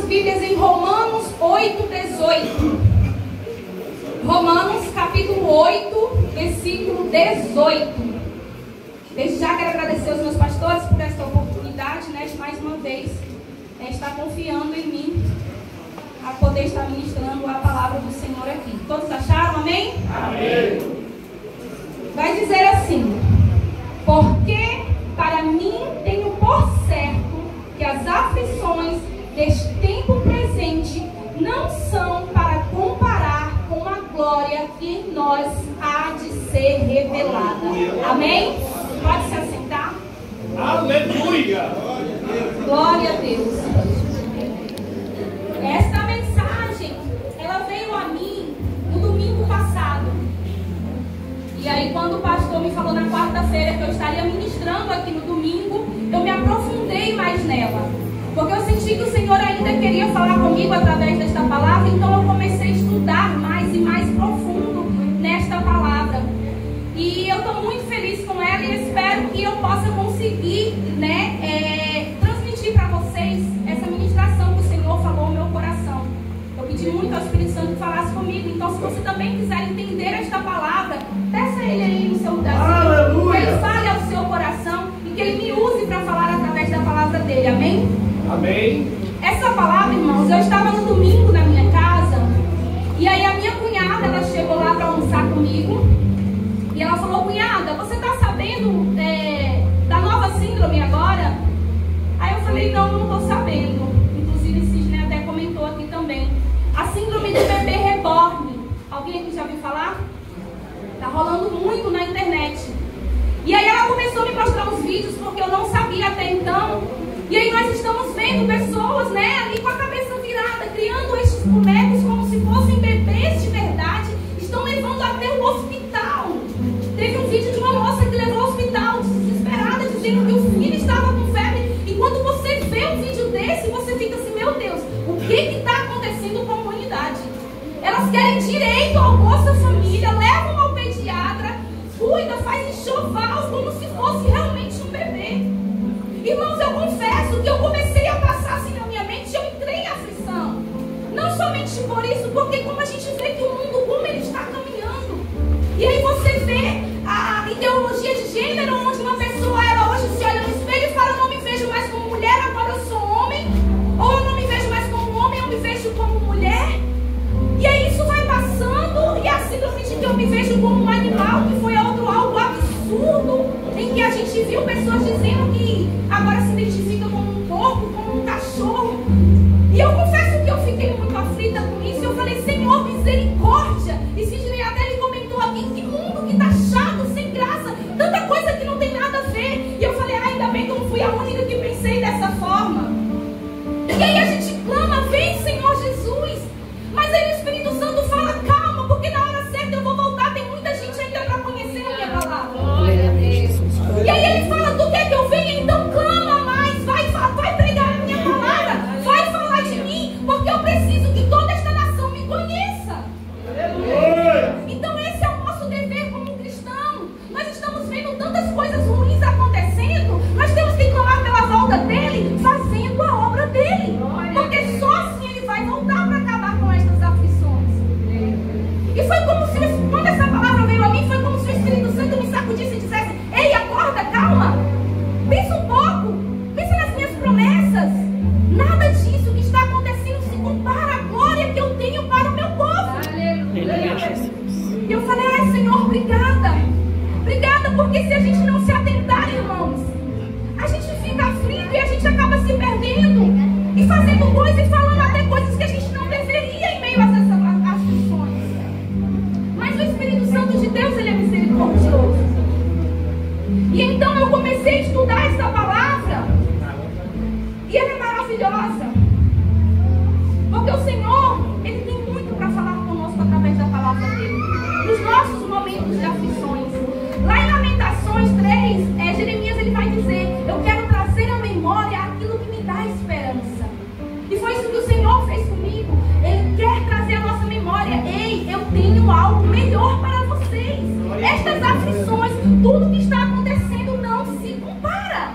Bíblias em Romanos 8:18. Romanos capítulo 8, versículo 18. Desde já quero agradecer aos meus pastores por esta oportunidade, de mais uma vez estar confiando em mim, a poder estar ministrando a palavra do Senhor aqui. Todos acharam? Amém? Amém. Vai dizer assim: porque para mim tenho por certo que as aflições deste tempo presente não são para comparar com a glória que em nós há de ser revelada. Amém? Pode se assentar. Aleluia! Glória a Deus. Esta mensagem, ela veio a mim no domingo passado. E aí, quando o pastor me falou na quarta-feira que eu estaria ministrando aqui no domingo, eu me aprofundei mais nela. Porque eu senti que o Senhor ainda queria falar comigo através desta palavra, então eu comecei a estudar mais e mais profundo nesta palavra. E eu estou muito feliz com ela e espero que eu possa conseguir, transmitir para vocês essa ministração que o Senhor falou ao meu coração. Eu pedi muito ao Espírito Santo que falasse comigo, então se você também quiser entender esta palavra, peça a Ele aí no seu lugarzinho, que Ele fale ao seu coração e que Ele me use para falar através da palavra dEle, amém? Amém. Essa palavra, irmãos, eu estava no domingo na minha casa, e aí a minha cunhada, ela chegou lá para almoçar comigo, e ela falou: cunhada, você está sabendo da nova síndrome agora? Aí eu falei: não estou sabendo. Inclusive Sidney até comentou aqui também. A síndrome de bebê reborn. Alguém aqui já ouviu falar? Está rolando muito na internet. E aí ela começou a me mostrar os vídeos, porque eu não sabia até então. E aí nós estamos vendo pessoas, ali com a cabeça virada, criando estes bonecos como se fossem bebês de verdade. Estão levando até o hospital. Teve um vídeo de uma moça que levou ao hospital desesperada, dizendo que o filho estava com febre. E quando você vê um vídeo desse, você fica assim: meu Deus, o que está acontecendo com a humanidade? Elas querem direito ao Bolsa Família, levam ao pediatra, cuida, faz enxoval como se fosse realmente um bebê. Irmãos, eu confesso que eu comecei a passar assim na minha mente, eu entrei em aflição. Não somente por isso, porque como a gente vê que o mundo, como ele está caminhando. E aí você vê a ideologia de gênero, onde uma pessoa, ela hoje se olha no espelho e fala: não me vejo mais como mulher, agora eu sou homem. Ou eu não me vejo mais como homem, eu me vejo como mulher. E aí isso vai passando, e a síndrome de que eu me vejo como um animal, que foi algo absurdo, em que a gente viu pessoas dizendo que agora se identifica como um porco, como um cachorro. E eu confesso que eu fiquei muito aflita com isso. Eu falei: Senhor, misericórdia. E Sidney até ele comentou aqui: que mundo que tá chato, sem graça, tanta coisa que não tem nada a ver. E eu falei: ainda bem que eu não fui a única que pensei dessa forma. E aí a gente clama: vem, Senhor Jesus. Mas aí o Espírito Santo fala: calma, porque na hora certa eu vou voltar. Tem muita gente ainda para conhecer a minha palavra. E aí ele fala: tu quer que eu venha? Então clama mais, vai pregar a minha palavra, vai falar de mim, porque eu preciso que toda esta nação me conheça. Então esse é o nosso dever como cristão. Nós estamos vendo tantas coisas ruins acontecendo, nós temos que clamar pela volta dele, fazendo a obra dele, porque só assim ele vai voltar para acabar com estas aflições. E foi como se, quando essa palavra veio a mim, foi como se o Espírito Santo me sacudisse e dissesse: ei, acorda, calma, pensa um pouco, pensa nas minhas promessas. Nada disso que está acontecendo se compara à glória que eu tenho para o meu povo. E eu falei: ai, Senhor, obrigada. Obrigada, porque se a gente não se atentar, irmãos, a gente fica aflito e a gente acaba se perdendo e fazendo coisas e falando até coisas que a gente não deveria em meio a essas aflições. Mas o Espírito Santo de Deus, ele é misericordioso. E então eu comecei a estudar essa palavra, e ela é maravilhosa, porque o Senhor, ele tem muito para falar conosco através da palavra dele, nos nossos momentos de aflições. Lá em Lamentações 3, Jeremias, ele vai dizer: eu quero trazer à memória aquilo que me dá esperança. E foi isso que o Senhor fez comigo. Ele quer trazer à nossa memória: ei, eu tenho algo melhor para vocês. Estas aflições, tudo que está acontecendo não se compara.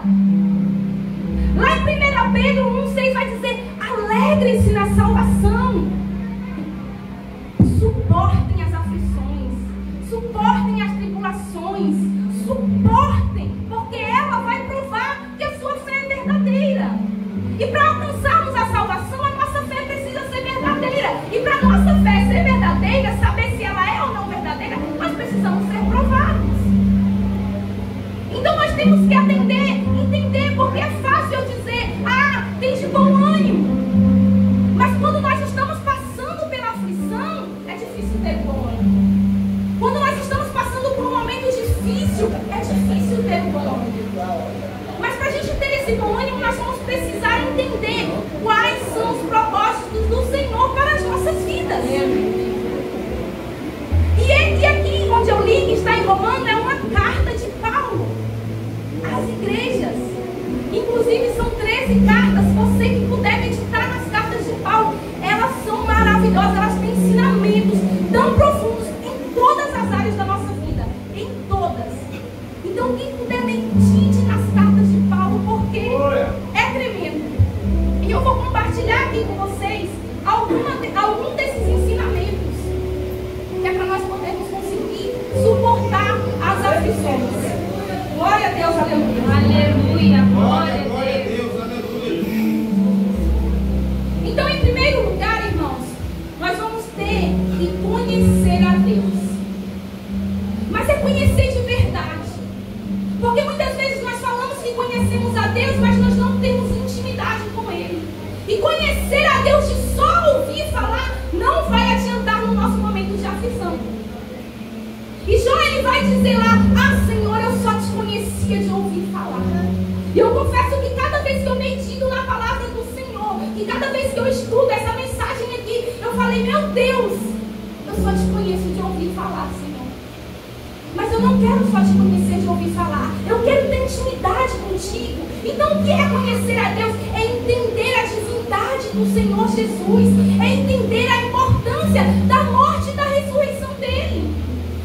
Lá em 1 Pedro 1,6 vai dizer: alegre Alegrem-se na salvação. Suportem as aflições. Suportem as tribulações. Suportem, porque ela vai provar que a sua fé é verdadeira. E para alcançarmos a salvação, a nossa fé precisa ser verdadeira. E para a nossa fé ser verdadeira, saber se ela é ou não verdadeira, nós precisamos ser provados. Então nós temos que entender, porque é fácil eu dizer, tem de bom ânimo. Mas quando nós estamos passando pela aflição, é difícil ter bom ânimo. Quando nós estamos passando por um momento difícil, é difícil ter bom ânimo. Mas para a gente ter esse bom ânimo, nós vamos precisar entender quais são os propósitos do Senhor para as nossas vidas. E aqui onde eu li, que está em Romanos, é uma carta de Paulo às igrejas. Inclusive são 13 cartas. Você que puder meditar nas cartas de Paulo, elas são maravilhosas, elas têm ensinamentos tão profundos em todas as áreas da nossa vida, em todas. Então quem puder medite nas cartas de Paulo, porque é tremendo. E eu vou compartilhar aqui com vocês algum desses ensinamentos, que é para nós podermos conseguir suportar as aflições. Glória a Deus, aleluia. Aleluia, glória a Deus, aleluia. Então, em primeiro lugar, irmãos, nós vamos ter que conhecer a Deus. Mas é conhecer de verdade. Porque muitas vezes nós falamos que conhecemos a Deus, mas nós não temos intimidade com Ele. E conhecer a Deus de só ouvir falar não vai adiantar no nosso momento de aflição. E Jó, ele vai dizer lá, Senhor, eu só te conhecia de ouvir falar. E eu confesso que cada vez que eu medito na palavra do Senhor, e cada vez que eu estudo essa mensagem aqui, eu falei, meu Deus, eu só te conheço de ouvir falar, Senhor. Mas eu não quero só te conhecer de ouvir falar, eu quero ter intimidade contigo. Então o que é conhecer a Deus? É entender a divindade do Senhor Jesus, é entender a importância da morte e da ressurreição dele.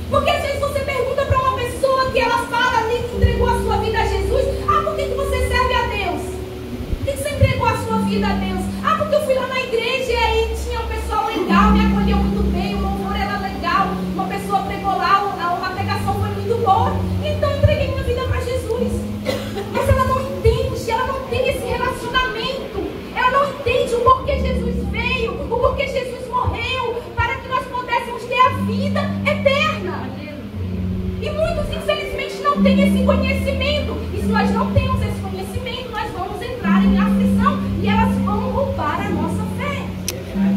Porque às vezes você pergunta para uma pessoa que ela fala ali que entregou a sua vida a Jesus, por que você serve a Deus? Por que você entregou a sua vida a Deus? Porque eu fui lá na igreja e aí tinha um pessoal legal, me acolheu muito bem, o louvor era legal, uma pessoa pregou lá, a pregação foi muito boa, então eu entreguei minha vida para Jesus. Mas ela não entende, ela não tem esse relacionamento, ela não entende o porquê Jesus veio, o porquê Jesus morreu, para que nós pudéssemos ter a vida eterna. E muitos, infelizmente, não têm esse conhecimento. E se nós não temos esse conhecimento, nós vamos entrar em aflição e elas vão roubar a nossa fé.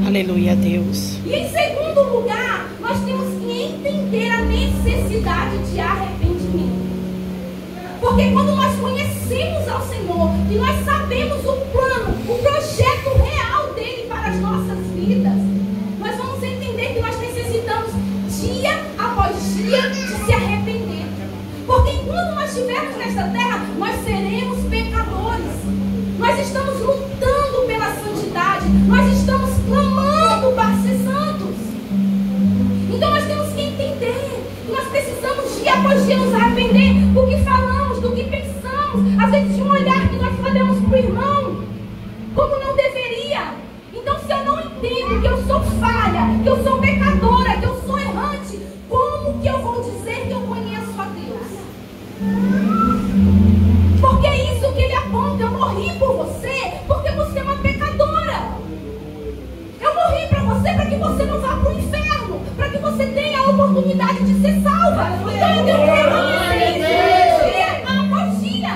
Aleluia, Deus. E em segundo lugar, nós temos que entender a necessidade de arrependimento. Porque quando nós conhecemos ao Senhor e nós sabemos o plano, o projeto real dele para as nossas vidas, nós vamos entender que nós necessitamos dia após dia de se arrepender. Porque enquanto nós estivermos nesta terra, nós seremos pecadores. Nós estamos lutando pela santidade, nós estamos clamando para ser santos. Então nós temos que entender que nós precisamos dia após dia nos arrepender do que falamos, do que pensamos, às vezes de um olhar que nós fazemos para o irmão como não deveria. Então, se eu não entendo que eu sou falha, que eu sou pecadora, que eu sou errante, como que eu vou dizer que eu conheço a Deus? Porque é isso que ele aponta. Eu morri por você, porque você é uma pecadora. Eu morri para você, para que você não vá para o inferno, para que você tenha a oportunidade de ser salva. Então eu tenho que reconhecer isso dia após dia.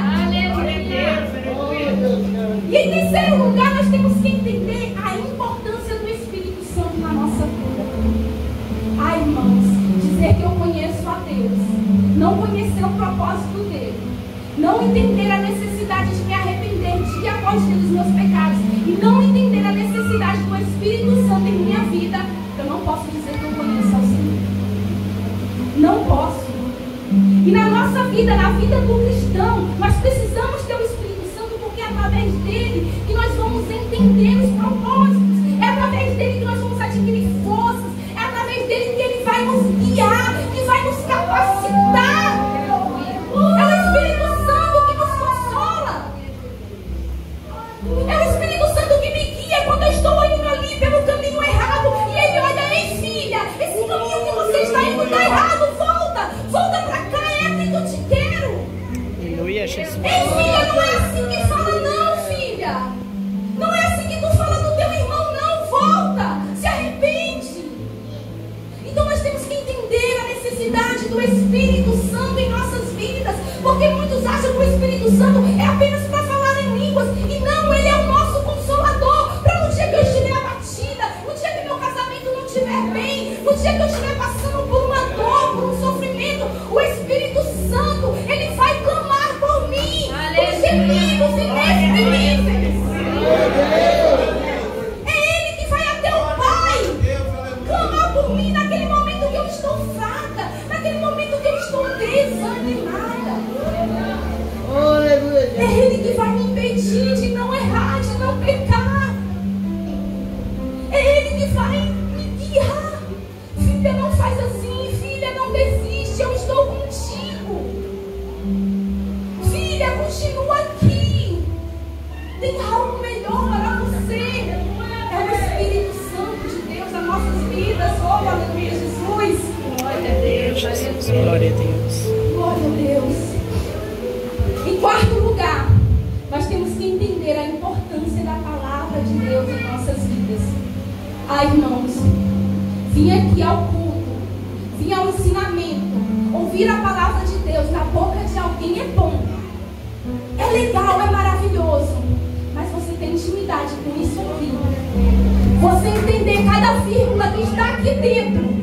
E em terceiro lugar, nós temos que entender a importância do Espírito Santo na nossa vida. Irmãos, dizer que eu conheço a Deus, não conhecer o propósito dele, não entender a necessidade de me arrepender dia após dia dos meus pecados e não entender a necessidade do Espírito Santo em minha vida, eu não posso dizer que eu conheço ao Senhor. Não posso. E na nossa vida, na vida do cristão, nós precisamos ter o Espírito Santo, porque é através dele que nós vamos entender os propósitos, é através dele que nós vamos adquirir forças, é através dele que ele vai nos guiar, que vai nos capacitar. É o Espírito Santo que nos consola. É o Espírito Santo que me guia quando eu estou do Espírito Santo em nossas vidas. Porque muitos acham que o Espírito Santo é apenas para falar em línguas. E não, ele é o nosso consolador. Para no dia que eu estiver abatida, no dia que meu casamento não estiver bem, no dia que eu estiver passando por uma dor, por um sofrimento, o Espírito Santo, ele vai clamar por mim. Os gemidos inexprimíveis. É ele que vai até o Pai clamar por mim naquele momento que eu estou fraca, naquele momento que eu estou desanimada. É ele que vai me impedir de não errar, de não pecar. É ele que vai me guiar. Filha, não faz assim. Filha, não desiste. Eu estou contigo. Filha, continua aqui. Tem algo melhor para você. É o Espírito Santo de Deus nas nossas vidas. Oh, aleluia, Jesus. Glória a Deus. Jesus, glória a Deus. Glória a Deus. Em quarto lugar, nós temos que entender a importância da palavra de Deus em nossas vidas. Irmãos, vir aqui ao culto, vir ao ensinamento, ouvir a palavra de Deus na boca de alguém é bom. É legal, é maravilhoso. Mas você tem intimidade com isso aqui. Você entender cada vírgula que está aqui dentro.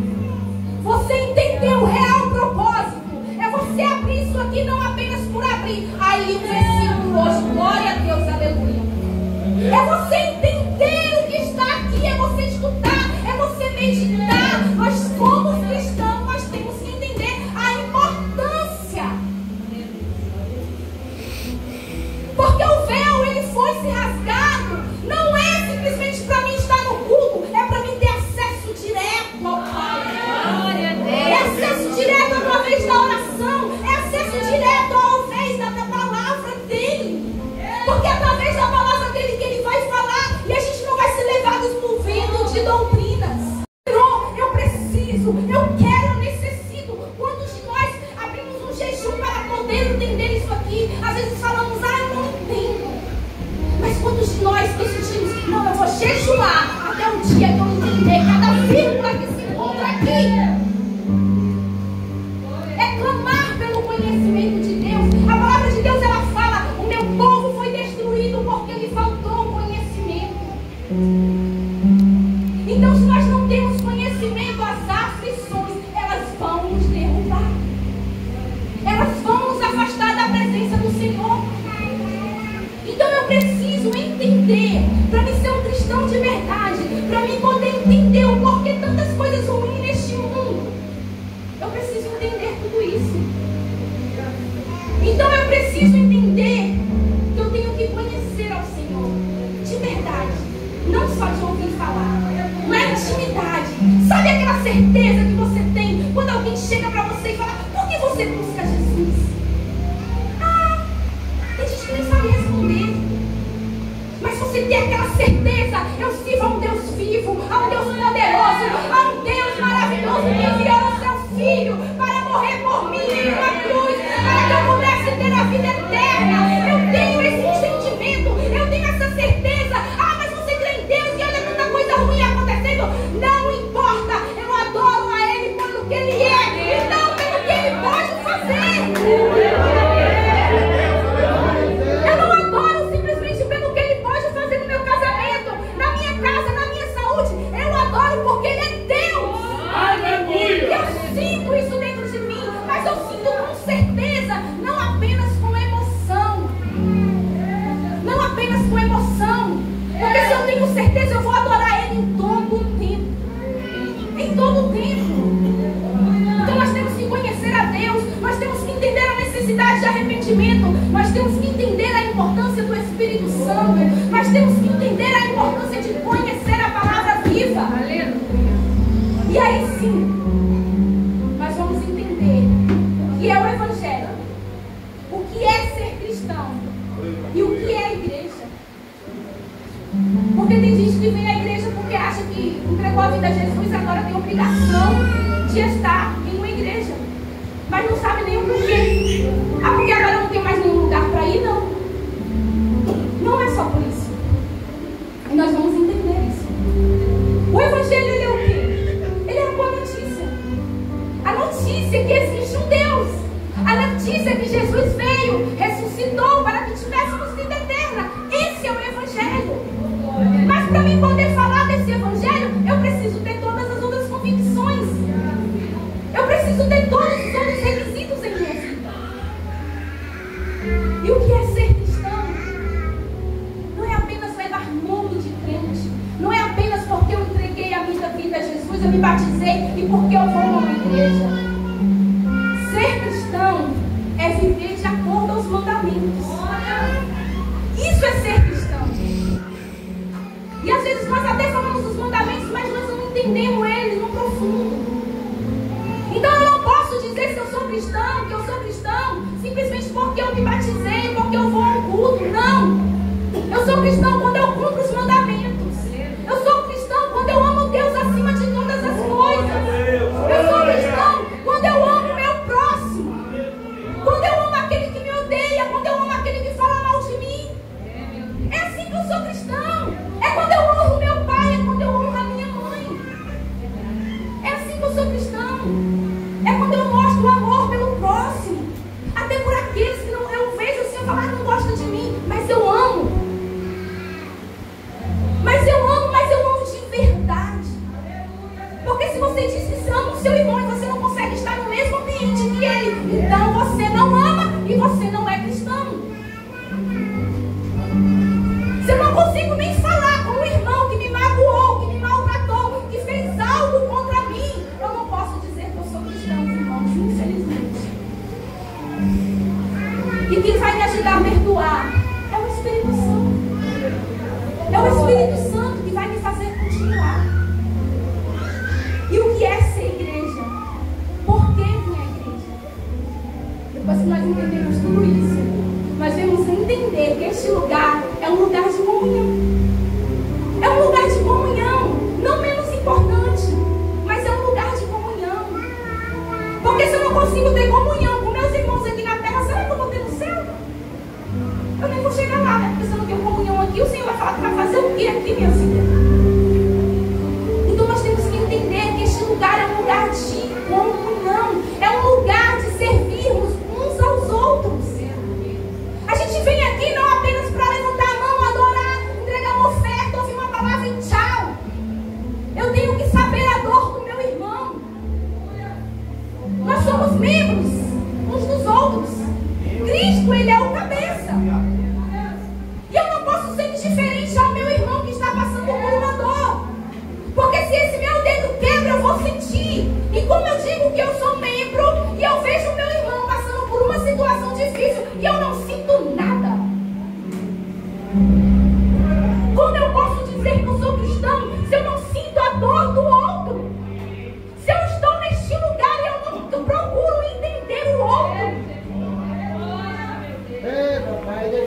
Você entender o real propósito. É você abrir isso aqui não apenas por abrir. Aí o versículo hoje, glória a Deus, aleluia. É você entender o que está aqui. É você escutar. É você meditar. Nós somos cristãos. Nós temos que entender a importância. Porque o véu, ele foi se rasgado. Não é simplesmente para mim estar no culto. É para mim ter acesso direto ao Pai. É acesso direto através da oração. É acesso direto através da palavra dele. Porque é através da palavra dele que ele vai falar. E a gente não vai ser levados por vento de doutrinas. Eu preciso, eu quero, eu necessito. Quantos de nós abrimos um jejum para poder entender isso aqui? Às vezes falamos, eu não entendo. Mas quantos de nós decidimos, não, eu vou jejuar até o dia que eu entender cada vírgula que se encontra aqui. É clamar pelo conhecimento de Deus. A palavra de Deus, ela fala, o meu povo foi destruído porque lhe faltou conhecimento. Então, se nós não temos conhecimento, as aflições, elas vão nos derrubar. Elas vão nos afastar da presença do Senhor. Então eu preciso entender, para mim ser um cristão de verdade, para mim poder entender o porquê tantas coisas ruins neste mundo. Eu preciso entender tudo isso. Então eu preciso entender que eu tenho que conhecer ao Senhor de verdade, não só de ouvir falar. Não é intimidade. Sabe aquela certeza que você tem quando alguém chega para você e fala, por que você busca Jesus? Tem gente que nem sabe responder. Mas você tem aquela certeza, eu sirvo a um Deus vivo, a um Deus poderoso, a um Deus maravilhoso que enviou o seu Filho para morrer por mim em uma cruz, para que eu pudesse ter a vida eterna. Eu tenho esse sentimento, eu tenho essa certeza. Mas você crê em Deus e olha tanta coisa ruim acontecendo. Não importa, eu adoro a Ele pelo que Ele é e não pelo que Ele pode fazer. Eu não adoro simplesmente pelo que Ele pode fazer no meu casamento, na minha casa, na minha saúde. Eu adoro porque Ele é Deus. Aleluia! Eu sinto isso dentro de mim, mas eu sinto com certeza, não apenas com emoção. Não apenas com emoção. Porque se eu tenho certeza, eu vou adorar Ele em todo o tempo. Em todo o tempo. Então nós temos que conhecer a Deus. Nós temos que entender a necessidade de arrependimento. Nós temos que entender a importância do Espírito Santo. Nós temos que entender a importância de conhecer a palavra viva. Aleluia. E aí sim, nós vamos entender o que é o Evangelho, o que é ser cristão e o que é a igreja. Porque tem gente que vem à igreja porque acha que entregou a vida a Jesus e agora tem obrigação de estar em uma igreja, mas não sabe nem o porquê. Porque agora não tem mais nenhum lugar para ir, não. Não é só por isso. E nós vamos entender isso. O Evangelho, ele é o quê? Ele é a boa notícia. A notícia que existe mim poder falar desse evangelho, eu preciso ter todas as outras convicções. Eu preciso ter todos os outros requisitos em minha vida. E o que é ser cristão? Não é apenas levar nome de crente. Não é apenas porque eu entreguei a minha vida a Jesus, eu me batizei e porque eu vou a uma igreja. Ser cristão é viver de acordo aos mandamentos. Isso é ser cristão. E às vezes nós até falamos dos mandamentos, mas nós não entendemos eles no profundo. Então eu não posso dizer que eu sou cristão, simplesmente porque eu me batizei, porque eu vou ao culto. Não! Eu sou cristão quando eu cumpro os mandamentos. Eu sou cristão quando eu amo Deus acima de todas as coisas. Eu sou cristão quando eu amo o meu próximo. Quando eu amo aquele que me odeia, quando eu amo aquele que fala mal de mim. É assim que eu sou cristão. É quando eu honro meu pai, é quando eu honro a minha mãe. É assim que eu sou cristão. É quando eu mostro o amor pelo próximo. Até por aqueles que não, eu vejo assim, eu falo, não gosta de mim, mas eu amo. Mas eu amo de verdade. Porque se você diz que você ama o seu irmão e você não consegue estar no mesmo ambiente que ele, então você não ama e você não é cristão. Se eu não consigo nem falar com o irmão que me magoou, que me maltratou, que fez algo contra mim, eu não posso dizer que eu sou cristão, irmãos, infelizmente. E quem vai me ajudar a perdoar é o Espírito Santo. É o Espírito Santo que vai me fazer continuar. E o que é ser igreja? Por que vir à igreja? Depois que nós entendemos tudo isso, nós vamos entender que este lugar é um lugar de comunhão. É um lugar de comunhão, não menos importante, mas é um lugar de comunhão. Porque se eu não consigo ter comunhão com meus irmãos aqui na terra, será que eu vou ter no céu? Eu nem vou chegar lá, né? Porque se eu não tenho comunhão aqui, o Senhor vai falar que vai fazer o que aqui, minha filha? Então nós temos que entender que este lugar é um lugar de comunhão. É um lugar de servirmos uns aos outros. A gente vem aqui não apenas para levantar a mão, adorar, entregar uma oferta, ouvir uma palavra e tchau. Eu tenho que saber a dor do meu irmão. Nós somos membros uns dos outros. Cristo, Ele é o cabeça. E eu não posso ser indiferente ao meu irmão que está passando por uma dor. Porque se esse meu dedo quebra, eu vou sentir. E como eu digo que eu sou membro, e eu vejo o meu irmão passando por uma situação difícil, e eu não sinto nada. Como eu posso dizer que eu sou cristão se eu não sinto a dor do outro? Se eu estou neste lugar e eu não procuro entender o outro.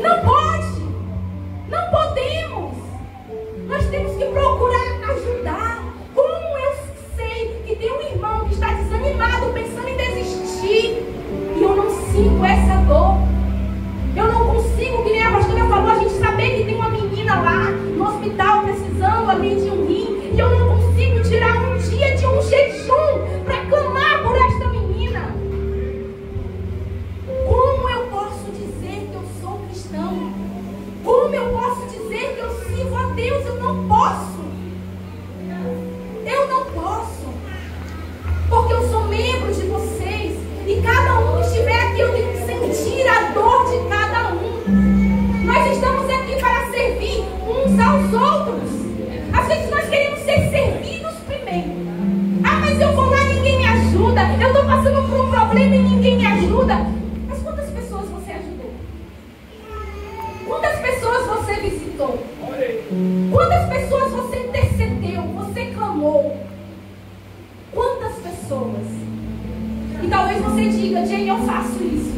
Não pode. Não podemos. Nós temos que procurar ajudar. Como eu sei que tem um irmão que está desanimado, pensando em desistir, e eu não sinto essa dor. Eu não consigo, que nem a pastora falou, a gente saber que tem uma menina lá no hospital precisando abrir de um rim, e eu não consigo tirar um dia de um jejum para clamar por esta menina. Como eu posso dizer que eu sou cristão? Como eu posso dizer que eu sirvo a Deus? Eu não posso. Eu não posso. Porque eu sou membro de vocês. E cada um que estiver aqui, eu tenho que sentir a dor de cada um. Nós estamos aqui para servir uns aos outros. Às vezes nós queremos ser servidos primeiro. Ah, mas eu vou lá e ninguém me ajuda. Eu estou passando por um problema e ninguém me ajuda. Mas quantas pessoas você ajudou? Quantas pessoas você visitou? Quantas pessoas você intercedeu? Você clamou? Quantas pessoas? E talvez você diga, Jane, eu faço isso.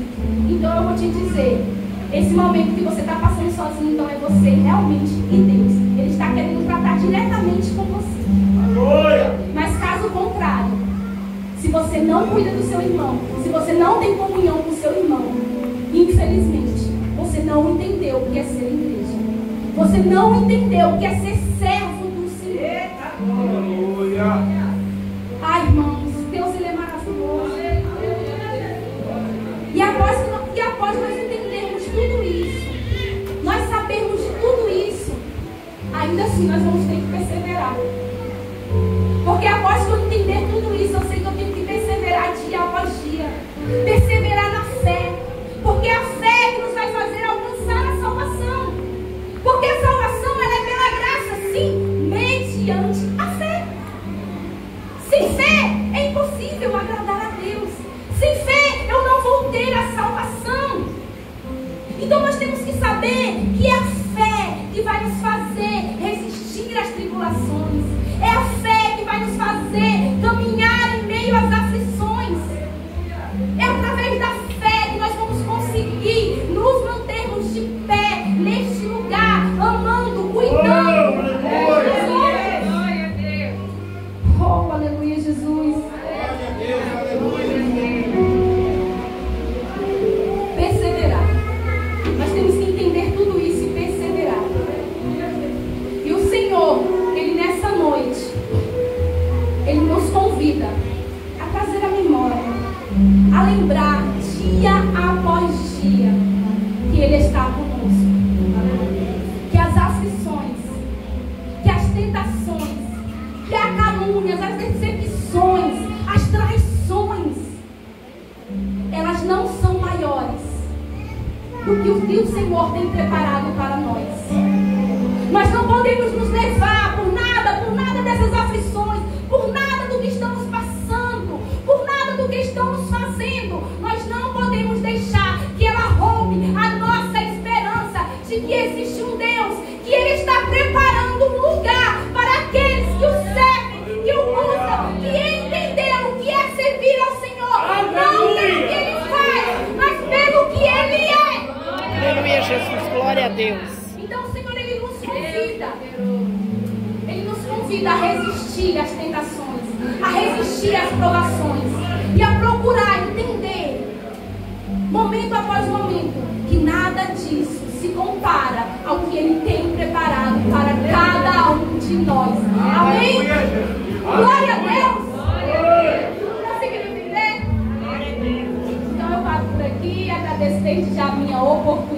Então eu vou te dizer, esse momento que você está passando sozinho, então é você realmente e Deus. Ele está querendo tratar diretamente com você. Mas caso contrário, se você não cuida do seu irmão, se você não tem comunhão com o seu irmão, infelizmente, você não entendeu o que é ser igreja. Você não entendeu o que é ser servo do Senhor. Ai, irmãos, Deus, Ele é maravilhoso. E após nós entendermos tudo isso, nós sabermos de tudo isso, aí ainda assim nós vamos ter que perseverar. Porque após que eu entender tudo isso, eu sei que eu tenho que perseverar dia após dia. Perseverar na fé. Porque a fé que nos vai fazer alcançar a salvação. Porque a salvação ela é pela graça, sim, mediante a fé. Sem fé é impossível agradar a Deus. Sem fé eu não vou ter a salvação. Então nós temos que saber que é a fé que vai nos fazer resistir às tribulações. É a fé que vai nos fazer caminhar em meio às aflições. É através da fé que nós vamos conseguir nos mantermos de pé neste lugar, amando, cuidando. Glória a Deus. Oh, aleluia, Jesus. Perseverar. Nós temos que entender tudo isso e perseverar. E o Senhor, Ele nessa noite, Ele nos convida a trazer a memória, a lembrar dia após dia que Ele está conosco. Que as aflições, que as tentações, que as calúnias, as decepções, as traições, elas não são maiores do que o Senhor tem preparado para nós. Nós não podemos nos levar por nada dessas aflições, por nada do que estamos passando, por nada do que estamos fazendo. Nós não podemos deixar que ela roube a nossa esperança de que existe um Deus, que Ele está preparando um lugar para aqueles que o servem, que o buscam, que entenderam o que é servir ao Senhor, não pelo que Ele faz, mas pelo que Ele é. Aleluia, Jesus. Glória a Deus. Então o Senhor, Ele nos convida. Ele nos convida a resistir às tentações, a resistir às provações e a procurar entender, momento após momento, que nada disso se compara ao que Ele tem preparado para cada um de nós. Amém? Glória a Deus! Conseguiram entender? Então eu paro por aqui, agradeço desde já a minha oportunidade.